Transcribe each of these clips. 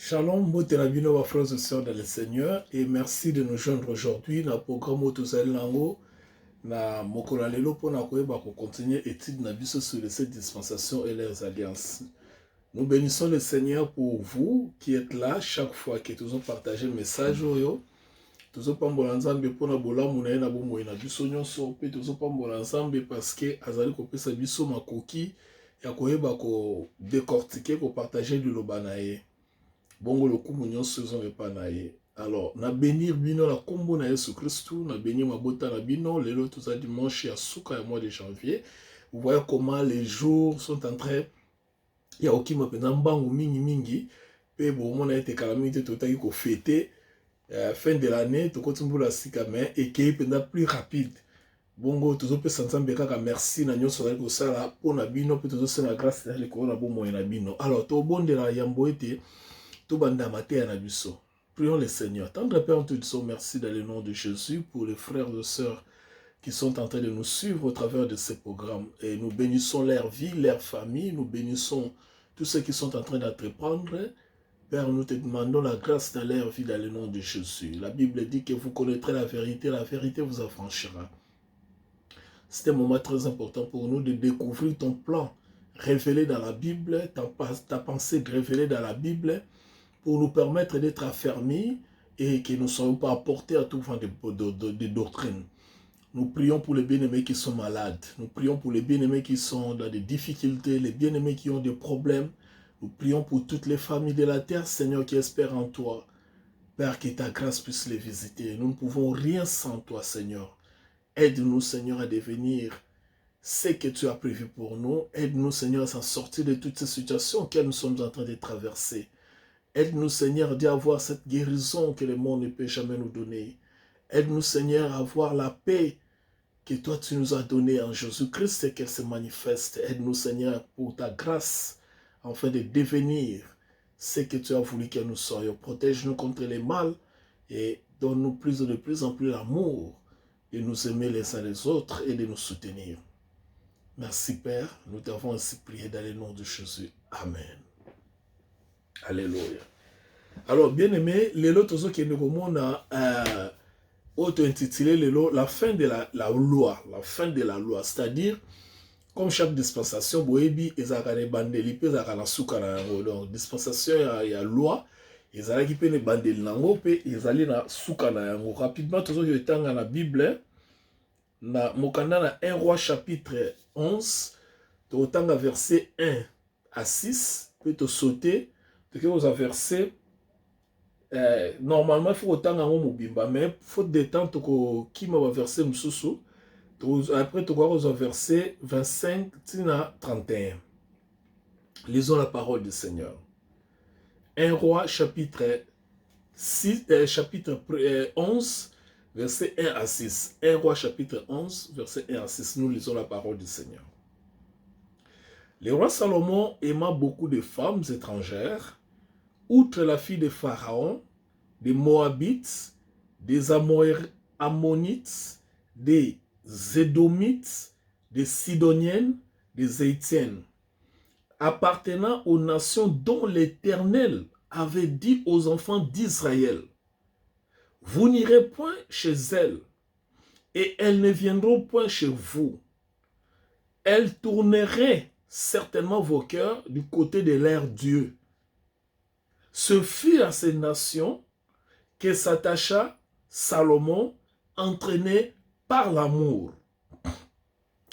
Shalom, Botelabino, frères et sœurs dans le Seigneur, et merci de nous joindre aujourd'hui dans le programme Otozali Nango, na Mokola Lelo pour continuer l'étude na biso sur les 7 dispensations et leurs alliances. Nous bénissons le Seigneur pour vous qui êtes là chaque fois que nous avons partagé le message. Nous avons pambola nzambe pour na bola munaye na bomoye na biso nyonso pe nous avons pambola nzambe parce que azali kopesa biso makoki ya koyeba ko décortiquer ko partager liloba na ye. Bongo le kumu nyonso epa na ye. Alors, na bénir bino la kombo na Yesu Christou, na bénir mabota na bino, lelo toza dimanche ya suka ya mois de janvier. Vous voyez comment les jours sont en train ya okima pena mbangu mingi mingi pe bomo na ete calamité totaki ko fêter fin de l'année tokoti mbula sika mais ekei pena plus rapide. Bongo tozo pe sanzambe kaka merci na nyonso na ko sala pona bino pe tozo sala grâce na le corona bomo na bino. Alors to bondela yambo ete prions le Seigneur. Tendre Père, nous te disons merci dans le nom de Jésus pour les frères et sœurs qui sont en train de nous suivre au travers de ces programmes. Et nous bénissons leur vie, leur famille, nous bénissons tous ceux qui sont en train d'entreprendre. Père, nous te demandons la grâce dans leur vie dans le nom de Jésus. La Bible dit que vous connaîtrez la vérité vous affranchira. C'est un moment très important pour nous de découvrir ton plan révélé dans la Bible, ta pensée révélée dans la Bible, pour nous permettre d'être affermis et que nous ne soyons pas apportés à tout vent de doctrines. Nous prions pour les bien-aimés qui sont malades. Nous prions pour les bien-aimés qui sont dans des difficultés, les bien-aimés qui ont des problèmes. Nous prions pour toutes les familles de la terre, Seigneur, qui espèrent en toi. Père, que ta grâce puisse les visiter. Nous ne pouvons rien sans toi, Seigneur. Aide-nous, Seigneur, à devenir ce que tu as prévu pour nous. Aide-nous, Seigneur, à s'en sortir de toutes ces situations que nous sommes en train de traverser. Aide-nous, Seigneur, d'avoir cette guérison que le monde ne peut jamais nous donner. Aide-nous, Seigneur, à avoir la paix que toi, tu nous as donnée en Jésus-Christ et qu'elle se manifeste. Aide-nous, Seigneur, pour ta grâce, afin de devenir ce que tu as voulu que nous soyons. Protège-nous contre les mal et donne-nous de plus en plus l'amour de nous aimer les uns les autres et de nous soutenir. Merci, Père. Nous t'avons ainsi prié dans le nom de Jésus. Amen. Alléluia. Alors, bien aimé, lelo tozo qui nous a auto-intitulé la fin de la loi. La fin de la loi. C'est-à-dire, comme chaque dispensation, boebi, ezaka ne bandeli, pe ezaka na suka na yango. Donc, dispensation ya loi, ezala ki pe ne bandeli nango, pe ezali na suka na yango. Rapidement, tozo ki etanga na Bible, na mokanda na 1 roi chapitre 11, totanga verset 1 à 6, pe to sauter, que vous avez versé, normalement il faut autant en mobimba, mais faute de temps qui m'a versé msusu, après tu vous avez versé 25 à 31. Lisons la parole du Seigneur. 1 roi chapitre 11 verset 1 à 6. 1 roi chapitre 11 verset 1 à 6. Nous lisons la parole du Seigneur. Le roi Salomon aima beaucoup de femmes étrangères. Outre la fille de Pharaon, des Moabites, des Ammonites, des Édomites, des Sidoniennes, des Hétiennes, appartenant aux nations dont l'Éternel avait dit aux enfants d'Israël, vous n'irez point chez elles, et elles ne viendront point chez vous. Elles tourneraient certainement vos cœurs du côté de leur Dieu. Ce fut à ces nations que s'attacha Salomon, entraîné par l'amour.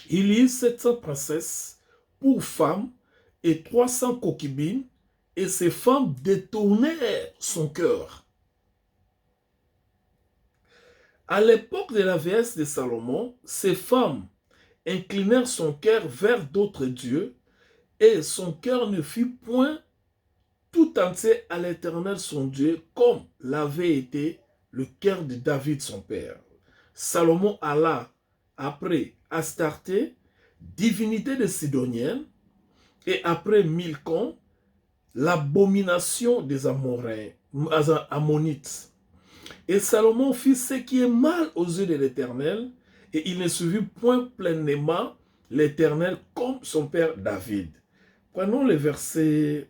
Il eut 700 princesses pour femmes et 300 concubines, et ces femmes détournèrent son cœur. À l'époque de la vieillesse de Salomon, ces femmes inclinèrent son cœur vers d'autres dieux, et son cœur ne fut point tout entier à l'Éternel son Dieu, comme l'avait été le cœur de David son père. Salomon alla après Astarté, divinité des Sidoniennes, et après Milcom, l'abomination des Ammonites. Et Salomon fit ce qui est mal aux yeux de l'Éternel, et il ne suivit point pleinement l'Éternel comme son père David. Prenons le verset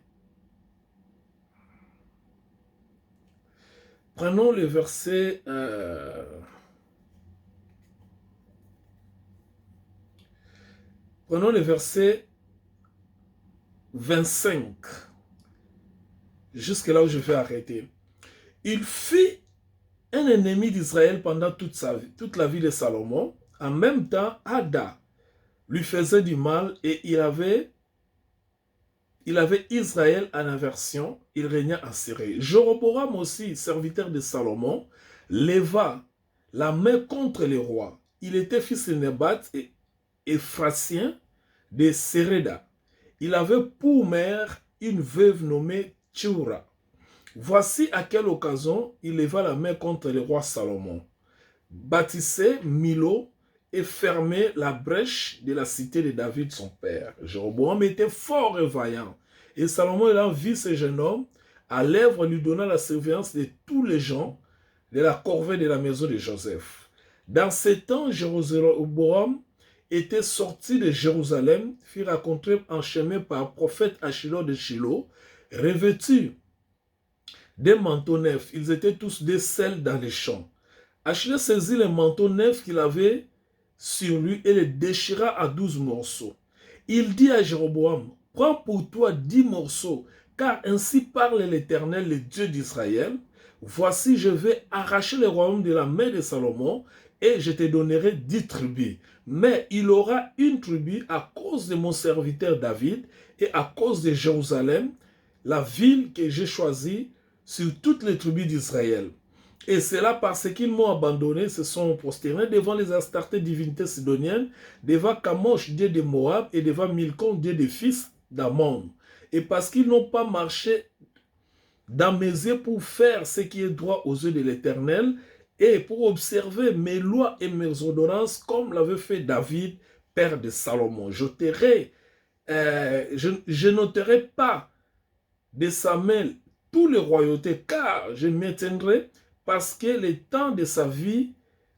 Prenons le verset... prenons le verset 25. Jusque là où je vais arrêter. Il fit un ennemi d'Israël pendant toute la vie de Salomon. En même temps, Ada lui faisait du mal et il avait Israël en aversion. Il régna en Syrie. Jéroboam aussi, serviteur de Salomon, leva la main contre les rois. Il était fils de Nebat et Ephratien de Sereda. Il avait pour mère une veuve nommée Tchoura. Voici à quelle occasion il leva la main contre le roi Salomon, bâtissait Milo et fermait la brèche de la cité de David son père. Jéroboam était fort et vaillant. Et Salomon, ayant vu ce jeune homme, à lèvres lui donna la surveillance de tous les gens de la corvée de la maison de Joseph. Dans ces temps, Jéroboam était sorti de Jérusalem, fut rencontré en chemin par le prophète Achilo de Shilo, revêtu des manteaux neufs. Ils étaient tous des selles dans les champs. Achille saisit les manteaux neufs qu'il avait sur lui et les déchira à 12 morceaux. Il dit à Jéroboam, prends pour toi 10 morceaux, car ainsi parle l'Éternel, le Dieu d'Israël. Voici, je vais arracher le royaume de la main de Salomon et je te donnerai 10 tribus. Mais il aura une tribu à cause de mon serviteur David et à cause de Jérusalem, la ville que j'ai choisie sur toutes les tribus d'Israël. Et c'est là parce qu'ils m'ont abandonné, se sont prosternés devant les Astartés divinités sidoniennes, devant Kamosh, dieu de Moab, et devant Milcom, dieu des fils d'Ammon. Et parce qu'ils n'ont pas marché dans mes yeux pour faire ce qui est droit aux yeux de l'Éternel, et pour observer mes lois et mes ordonnances, comme l'avait fait David, père de Salomon. Je n'ôterai pas de sa main toutes les royautés, car je m'éteindrai parce que le temps de sa vie,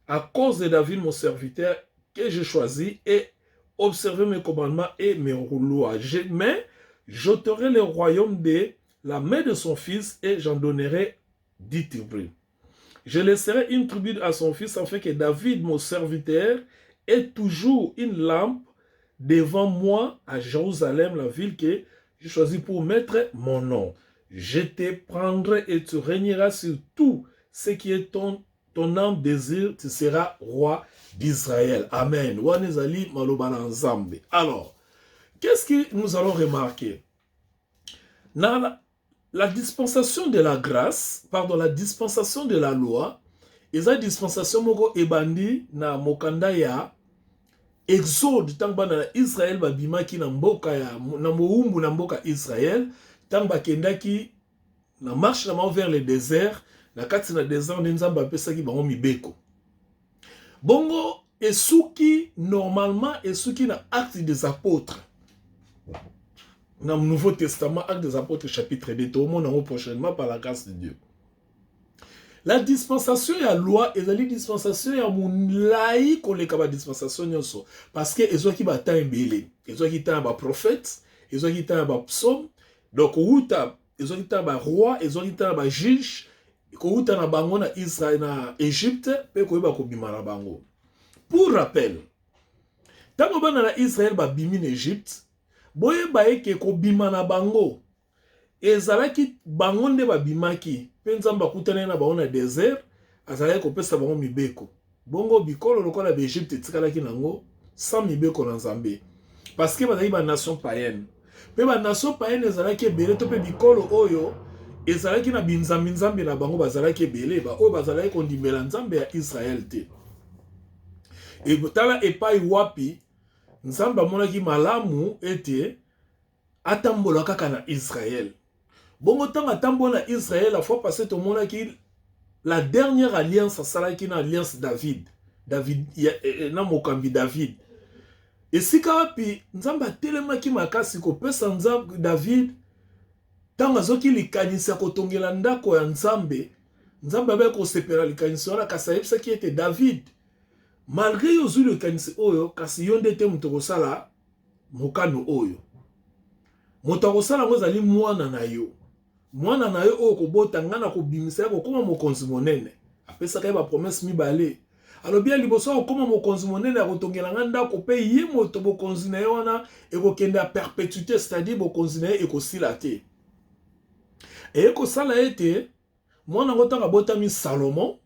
à cause de David, mon serviteur, que j'ai choisi, et observer mes commandements et mes lois. Mais j'ôterai le royaume de la main de son fils et j'en donnerai 10 tribus. Je laisserai une tribu à son fils afin que David, mon serviteur, ait toujours une lampe devant moi à Jérusalem, la ville que j'ai choisie pour mettre mon nom. Je te prendrai et tu régneras sur tout ce qui est ton âme désire, tu seras roi d'Israël. Amen. Alors, qu'est-ce que nous allons remarquer? Dans la dispensation de la grâce, pardon, la dispensation de la loi, et la dispensation moko ebandi na mokanda ya Exode, tant que Israël babimaki na mboka ya na moumbu na mboka Israël, tant bakendaki na marche na vers le désert, na kati na désert nzamba apesaki bango mibeko. Bongo esuki normalement esuki na acte des apôtres. Dans le Nouveau Testament, acte des apôtres chapitre 2, tout le monde prochainement par la grâce de Dieu. La dispensation et la loi, et la dispensation et la moulaï qu'on les capable dispensation nyoso parce que ils ont qui battent un belé, ils ont qui un prophète, ils ont qui un psaume, donc outa ils ont qui un roi, ils ont qui un juge, ko outa na bango na Israël na Égypte, pe ko ba ko bimara bango. Pour rappel, tango bana na Israël ba bimi en Égypte, boye ba eke ko bimana bango. Ezalaki bango nde ba bimaki. Penzamba kutana na baona désert azalaki kopesa bango mibeko bongo bikolo lokola Egypte tikalaki nango sans mibeko na Nzambe parce que bazali ba nation païenne pe ba nation païenne ezalaki ebele to pe bikolo oyo ezalaki na binzambi Nzambe na bango bazalaki ebele ba oyo bazalaki kondimela Nzambe ya Israël te et tala epai wapi Nzambe amonaki malamu ete atambola kaka na Israël. Bongo tanga tambola Israël, la fois passée, tout le monde a dit la dernière alliance, ça sera une alliance David. David, na mokambi David. Et si kapi, nzamba telema ki makasi ko pesa nzamba David, tanga zoki likanisa ko tongela ndako ya nzambe, nzamba ba ko sepela likanisa na kasayebisa ki était David. Malgré yozu likanisa oyo, kasi yonde te mutoko sala mokano oyo. Mutoko sala ngo zali mwana na yo. mwana na yo oyo kobota nga na kobimisa kokoma mokonzi monene apesaka ye ba promesse mibale alobi ya liboso kokoma mokonzi monene akotongela nga ndako pe ye moto bokonzi na ye wana ekokende ya perpétuité c'est-à-dire bokonzi na ye ekosila te ekosala ete mwana ngo ntango abotami Salomon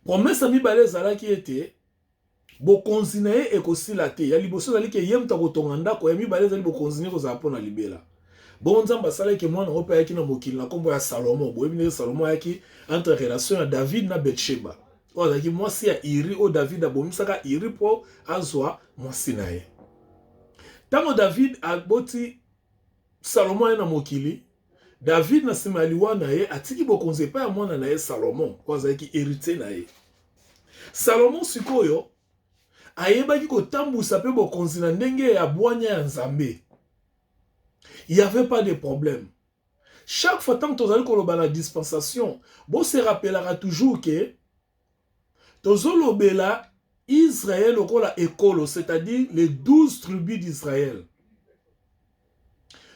promesse mibale ezalaki ete bokonzi na ye ekosila te ya liboso ezalaki ye moto akotonga ndako ya mibale ezali bokonzi na ye kozala mpona libela bon nzambe asalaki mwana ngo mpe ayaki na mokili na nkombo ya Salomon boyebi ndenge Salomon ayaki entre relation ya David na Bathsheba oyo azalaki mwasi ya Iri oyo David abomisaka Iri mpo azwa mwasi na ye ntango David aboti Salomon ye na mokili David na nsima ya liwa na ye atiki bokonzi epai ya mwana na ye Salomon oyo azalaki héritier na ye Salomon sikoyo ayebaki kotambusa mpe bokonzi na ndenge ya bwanya ya Nzambe. Il n'y avait pas de problème. Chaque fois tant que tu as la dispensation, bon se rappellera toujours que Tozolobela Israël au la école, c'est-à-dire les 12 tribus d'Israël.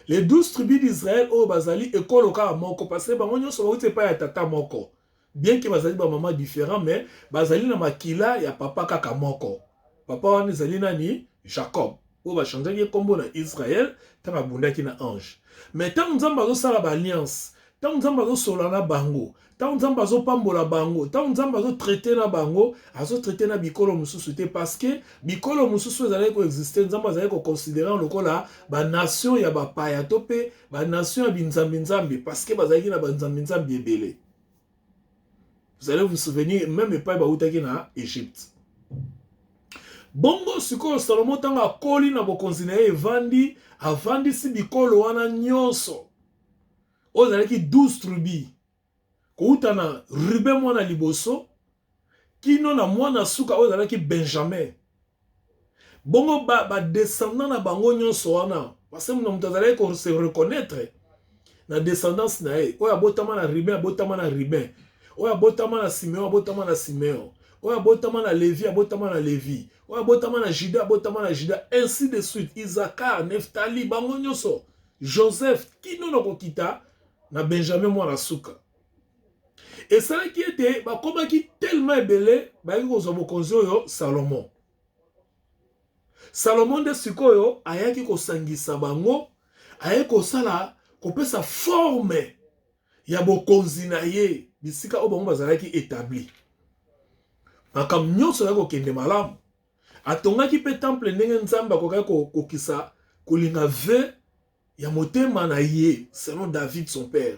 Les 12 tribus d'Israël au bazali école au cas moko parce que bangonyo so wote pa ya tata moko. Bien que bazali ba maman différent mais bazali na makila ya papa kaka moko. Papa wana zali nani Jacob. Ou ba changer kombo na Israël tanga bundaki na ange. Mais tant nzamba zo sala ba alliance, tant nzamba zo solana bango, tant nzamba zo pambola bango, tant nzamba zo traiter na bango, azo traiter na bikolo mususu te parce que bikolo mususu ezali ko exister nzamba ezali ko considérer lokola ba nation ya ba paya to pe ba nation ya binzambi nzambi parce que bazali na ba nzambi nzambi ebele. Vous allez vous souvenir même pas ba utaki na Égypte. Bongo siko Salomon tanga koli na bokonzi na evandi avandi si bikolo wana nyonso ozalaki 12 tribus kouta na Ruben mwana liboso kino na mwana suka ozalaki Benjamin bongo ba descendant na bango nyonso wana parce que mutu azalaki ko se reconnaître na descendance na ye oyo abotama na Ruben abotama na Ruben oyo abotama na Simeon abotama na Simeon oyo abotama na Lévi abotama na Lévi oyo abotama na Juda abotama na Juda ainsi de suite Isaacar Neftali bango nyonso Joseph kino na kokita na Benjamin mwana suka esalaki ete bakomaki tellement ebele bayaki kozwa bokonzi oyo Salomon Salomon nde sikoyo ayaki kosangisa bango ayaki kosala kopesa forme ya bokonzi na ye bisika oyo bango bazalaki établi makambo nyonso ayaki kokende malamu atongaki mpe temple ndenge nzambe akokaki kokisa kolinga ve ya motema na ye selon David son père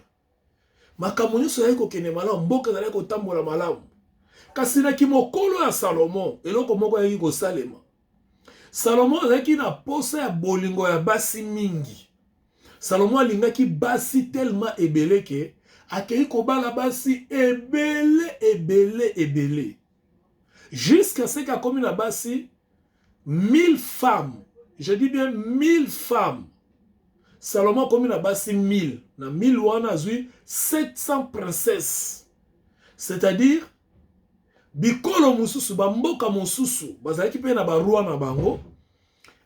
makambo nyonso ayaki kokende malamu mboka ezalaki kotambola malamu kasi na kimokolo ya Salomon eloko moko ayaki kosalema Salomon azalaki na posa ya bolingo ya basi mingi Salomon alingaki basi tellement ebele ke akei kobala basi ebele jusqu'à ce qu'a commis la basi 1000 femmes. Je dis bien 1000 femmes. Salomon a commis la basi 1000. Na 1000 wana azui 700 princesses. C'est-à-dire bikolo mususu bamboka mususu bazalaki pe na barua na bango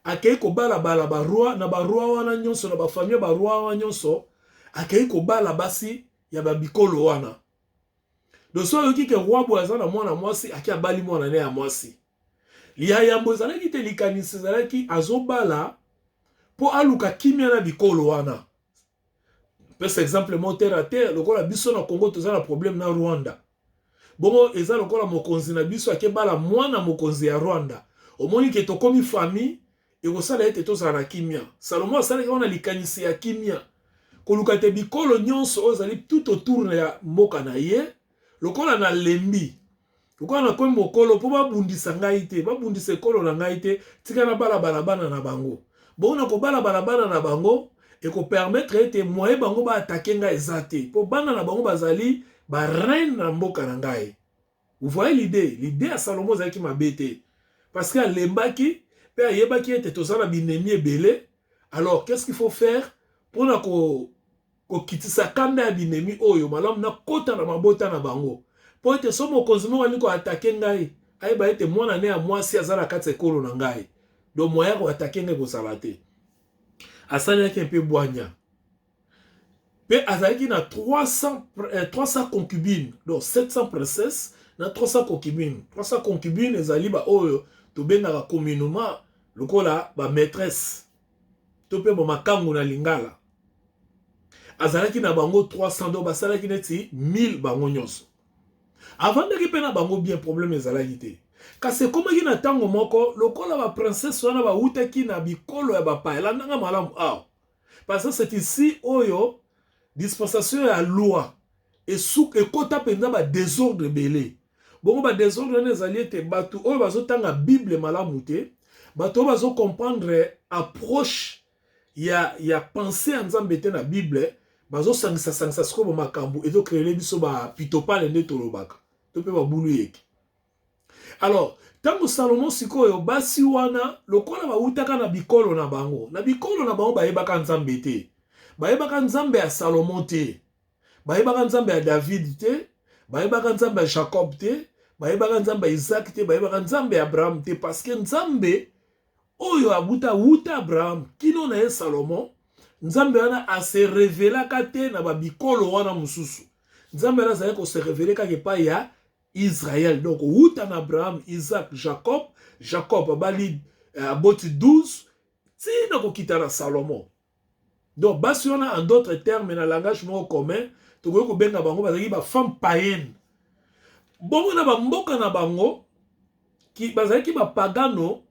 akei kobala bala barua na barua wana nyonso na ba famille barua wana nyonso akei kobala basi ya babikolo wana. Donc so yoki ke roi boaza na mwana mwasi aki abali mwana ne ya mwasi. Liya yambo ezalaki te likanisi ezalaki azobala po aluka kimia na bikolo wana. Par exemple mon terre à terre lokola biso na Congo toza na problème na Rwanda. Bongo eza lokola mokonzi na biso akebala mwana mokonzi ya Rwanda. Omoni ke tokomi famille ekosala ete tozala na kimia. Salomon asalaki wana likanisi ya kimia. Koluka te bikolo nyonso ozali tout autour ya mboka na ye. Lokola na lembi lokola na komi mokolo po babundisa ngai te babundisa ekolo na ngai te tika na balabana na bango bona ko balabana na bango ekopermettre ete moye bango baatake ngai eza te po bana na bango bazali ba reine na mboka na ngai. Vous voyez l'idée ya Salomon ezalaki mabe te parce que alembaki pe ayebaki ete tozala binemi ebele. Alors qu'est-ce qu'il faut faire pour na kokitisa kanda ya binemi oyo malamu na kota na mabota na bango po ete so mokonzi moko alingi koatake ngai ayeba ete mwana ne ya mwasi aza na kati ekolo na ngai do moya koatake ngai kozala te asalaki mpe bwanya Pe azalaki na 300 concubines, donc 700 princesses, na 300 concubines. 300 concubines ezali ba oyo to bengaka communément lokola ba maîtresse. To pe ba makangu na lingala. Azalaki na bango 300, donc basalaki neti 1000 bango nyonso. Avant de pe na bango bien problème ezalaki te. Kasi komaki na tango moko lokola ba princesse wana ba utaki na bikolo ya bapa elandanga malamu aw. Parce que c'est ici oyo dispensation ya loi et souk et kota penza ba désordre belé. Bongo ba désordre nezali ete batu oyo bazotanga Bible malamu te, batu oyo bazo comprendre approche ya pensée ya Nzambe te na Bible, bazo sangisa siko ba makambu ezo créer biso ba pitopale nde tolobaka. To pe ba bulu yeki. Alors, tango Salomon sikoyo basi wana lokola ba utaka na bikolo na bango ba yebaka Nzambe te. Ba yebaka Nzambe ya Salomon te. Ba yebaka Nzambe ya David te. Ba yebaka Nzambe ya Jacob te. Ba yebaka Nzambe ya Isaac te. Ba yebaka Nzambe ya Abraham te. Parce que Nzambe oyo abuta uta Abraham kino na ye Salomon, Nzambe wana a se révélaka te na ba bikolo wana mususu. Nzambe wana zali ko se révéler kake pa ya Israël. Donc, Outan Abraham, Isaac, Jacob, Abali, Aboti 12, c'est na kokitana Salomon. Donc, basi wana en d'autres termes, dans le langage commun, tu vois que benga bango, bazaki ba femme païenne. Bongo na ba mboka na bango, ki bazaki ba pagano,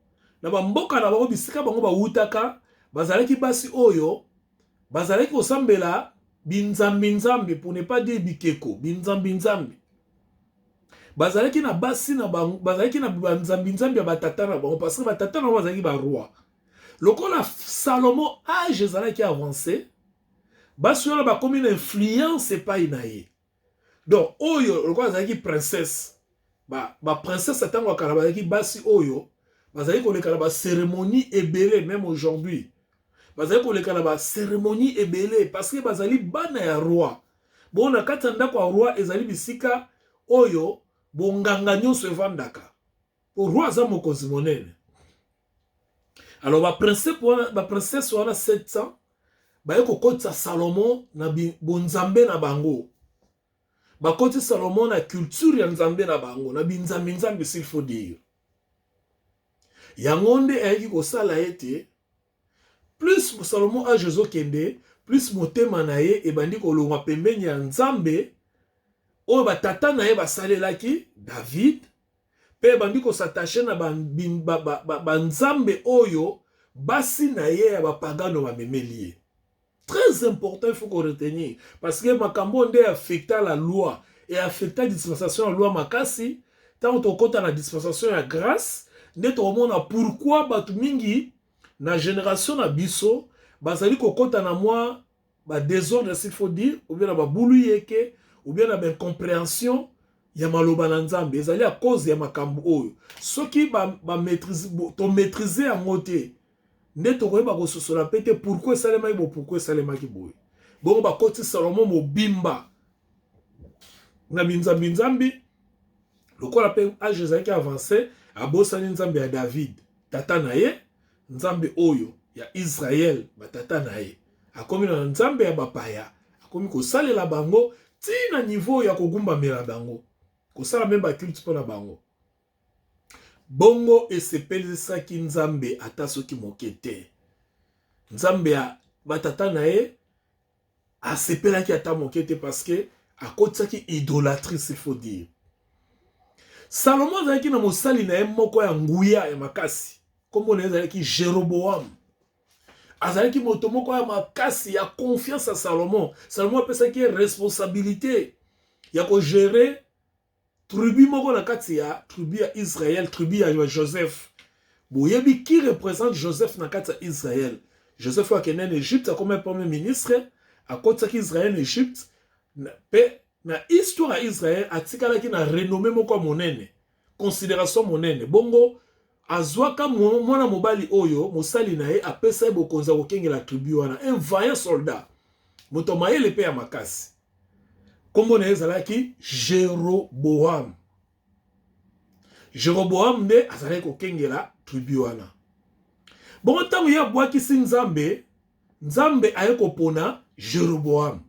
na ba mboka na bango, bisika bango ba utaka, bazalaki basi oyo, bazalaki osambela, binzambi, pour ne pas dire bikeko, binzambi. Bazalaki na basi na bango, bazalaki na nzambi ya batata na bango, parce que batata na bango bazalaki ba roi. Lokola Salomon âge ezalaki avancé, basi wana ba komi na influence epai na ye. Donc oyo lokola bazalaki princesse, ba princesse atango akala bazalaki basi oyo, bazalaki koleka ba cérémonie ebele même aujourd'hui. Bazalaki koleka ba cérémonie ebele parce que bazali bana ya roi. Bon na kati ndako ya roi ezali bisika oyo bonganga nyonso evandaka. Pour roi za mokonzi monene. Alors ba princesse wana 700 ba yeko kotsa Salomon na bonzambe na bango. Ba kotsa Salomon na culture ya nzambe na bango, na binzambe s'il faut dire. Yangonde ayeki kosala ete plus Salomon a Jésus kende, plus motema na ye ebandi kolongwa pembeni ya nzambe. Oyo batata na ye basalelaki David pe bandi ko s'attacher na banzambe oyo basi na ye ya bapagano bamemeli. Très important, il faut qu'on retenir parce que makambo nde affecta la loi et affecta la dispensation la loi makasi tant to kota na dispensation ya grâce nde to mona pourquoi batu mingi na génération na biso bazali ko kota na moi ba désordre s'il faut dire ou bien na ba bulu yeke ou bien na incompréhension ya maloba na Nzambe ezali à cause ya makambo oyo soki ba maîtriser to maîtriser en moté nde to koyeba ko sosola pete pourquoi salemaki bo pourquoi salemaki boy bongo ba koti Salomon mobimba na Nzambi lokola pe âge ezalaki avancé abosani Nzambe ya David tata na ye Nzambe oyo ya Israël batata na ye akomi na Nzambe ya bapaya akomi kosalela bango tina niveau ya kogumbamela bango kosala même ba culte pona bango bongo esepelisaki Nzambe ata soki moke te. Nzambe ya batata na ye asepelaki ata moke te parce que akotisaki idolâtrie s'il faut dire. Salomon azalaki na mosali na ye moko ya nguya ya makasi kombo na ye azalaki Jéroboam. Azalaki moto moko ya makasi ya confiance à Salomon. Salomon apesaki responsabilité ya ko gérer tribu moko na kati ya tribu ya Israël, tribu ya Joseph. Boyebi qui représente Joseph na kati ya Israël. Joseph wa kenen Égypte comme premier ministre a kotaki Israël Égypte pe na histoire ya Israël atikalaki na renommée moko monene, considération monene. Bongo azwaka mwana mobali oyo mosali na ye apesa bokonza kokengela tribu wana un vaillant soldat. Moto mayele pe ya makasi. Kombo na ezalaki Jéroboam. Jéroboam nde azalaki kokengela tribu wana. Bongo tango ya bwaki si Nzambe aye kopona Jéroboam.